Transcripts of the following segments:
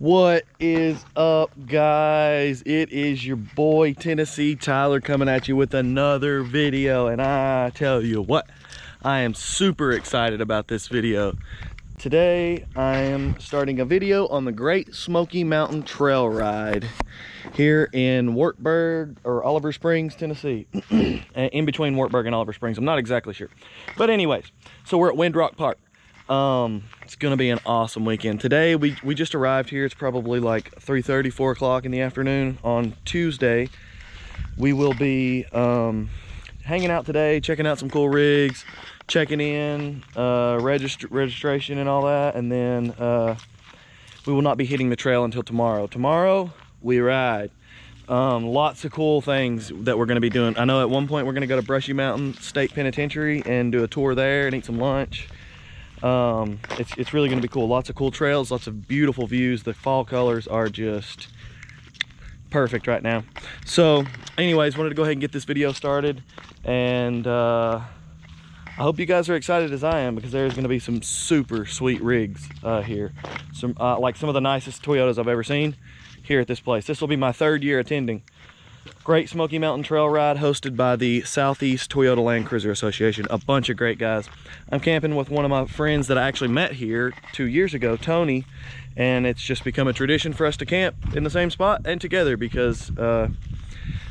What is up, guys? It is your boy Tennessee Tyler coming at you with another video, and I tell you what, I am super excited about this video. Today I am starting a video on the Great Smoky Mountain Trail Ride here in Wartburg or Oliver Springs, Tennessee. In between Wartburg and Oliver Springs, I'm not exactly sure, but anyways, so we're at Windrock Park. It's gonna be an awesome weekend. Today we just arrived here. It's probably like 3:30, 4 o'clock in the afternoon on Tuesday. We will be hanging out today, checking out some cool rigs, checking in, registration and all that, and then we will not be hitting the trail until tomorrow. Tomorrow we ride. Lots of cool things that we're going to be doing. I know at one point we're going to go to Brushy Mountain State Penitentiary and do a tour there and eat some lunch. It's really going to be cool. Lots of cool trails, lots of beautiful views. The fall colors are just perfect right now. So anyways, wanted to go ahead and get this video started, and I hope you guys are excited as I am, because there's going to be some super sweet rigs here. Some like some of the nicest Toyotas I've ever seen here at this place. This will be my 3rd year attending Great Smoky Mountain Trail Ride, hosted by the Southeast Toyota Land Cruiser Association. A bunch of great guys. I'm camping with one of my friends that I actually met here 2 years ago, Tony, and it's just become a tradition for us to camp in the same spot and together, because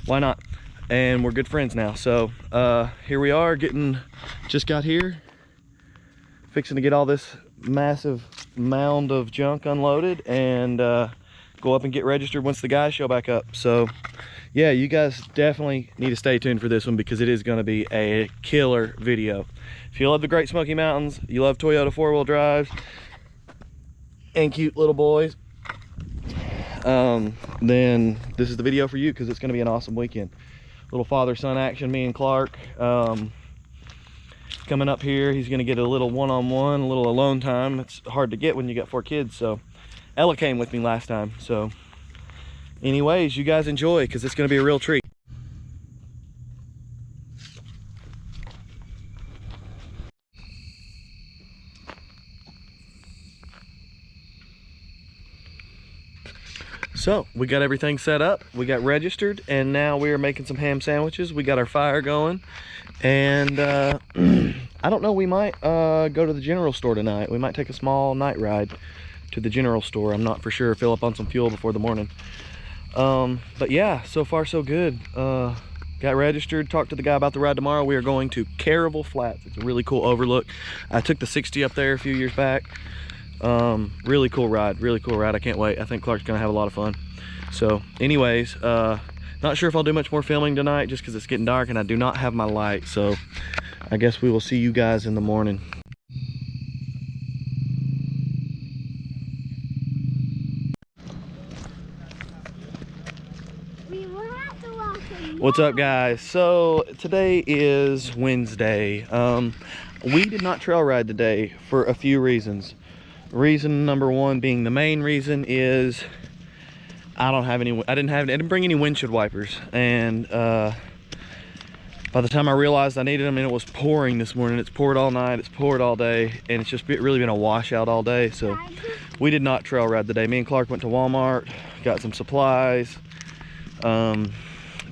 why not? And we're good friends now. So here we are, just got here, fixing to get all this massive mound of junk unloaded and go up and get registered once the guys show back up. So yeah, you guys definitely need to stay tuned for this one, because it is going to be a killer video. If you love the Great Smoky Mountains, you love Toyota 4-wheel drives and cute little boys, then this is the video for you, because it's going to be an awesome weekend. Little father-son action, me and Clark coming up here. He's going to get a little one-on-one, a little alone time. It's hard to get when you got 4 kids. So Ella came with me last time. So anyways, you guys enjoy, because it's going to be a real treat. So we got everything set up, we got registered, and now we are making some ham sandwiches. We got our fire going, and I don't know, we might go to the general store tonight. We might take a small night ride to the general store. I'm not for sure. Fill up on some fuel before the morning. But yeah, so far so good. Got registered, talked to the guy about the ride tomorrow. We are going to Carryville Flatts. It's a really cool overlook. I took the 60 up there a few years back. Really cool ride, really cool ride. I can't wait. I think Clark's gonna have a lot of fun. So anyways, not sure if I'll do much more filming tonight, just because it's getting dark and I do not have my light. So I guess we will see you guys in the morning. What's up, guys? So today is Wednesday. We did not trail ride today for a few reasons. Reason number one being, the main reason is I didn't bring any windshield wipers, and by the time I realized I needed them, and it was pouring this morning. It's poured all night, it's poured all day, and it's just really been a washout all day. So we did not trail ride today. Me and Clark went to Walmart, got some supplies,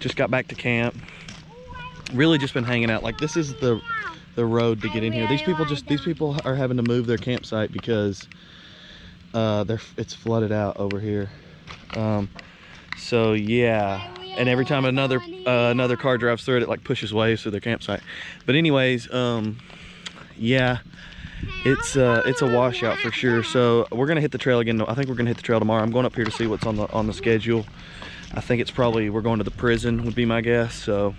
just got back to camp. Really just been hanging out. Like, this is the road to get in here. These people are having to move their campsite because it's flooded out over here. So yeah, and every time another car drives through it, it like pushes waves through their campsite. But anyways, yeah, it's a washout for sure. So we're gonna hit the trail again. I think we're gonna hit the trail tomorrow. I'm going up here to see what's on the schedule. I think it's probably, we're going to the prison would be my guess. So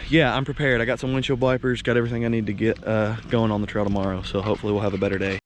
yeah, I'm prepared. I got some windshield wipers, got everything I need to get going on the trail tomorrow. So hopefully we'll have a better day.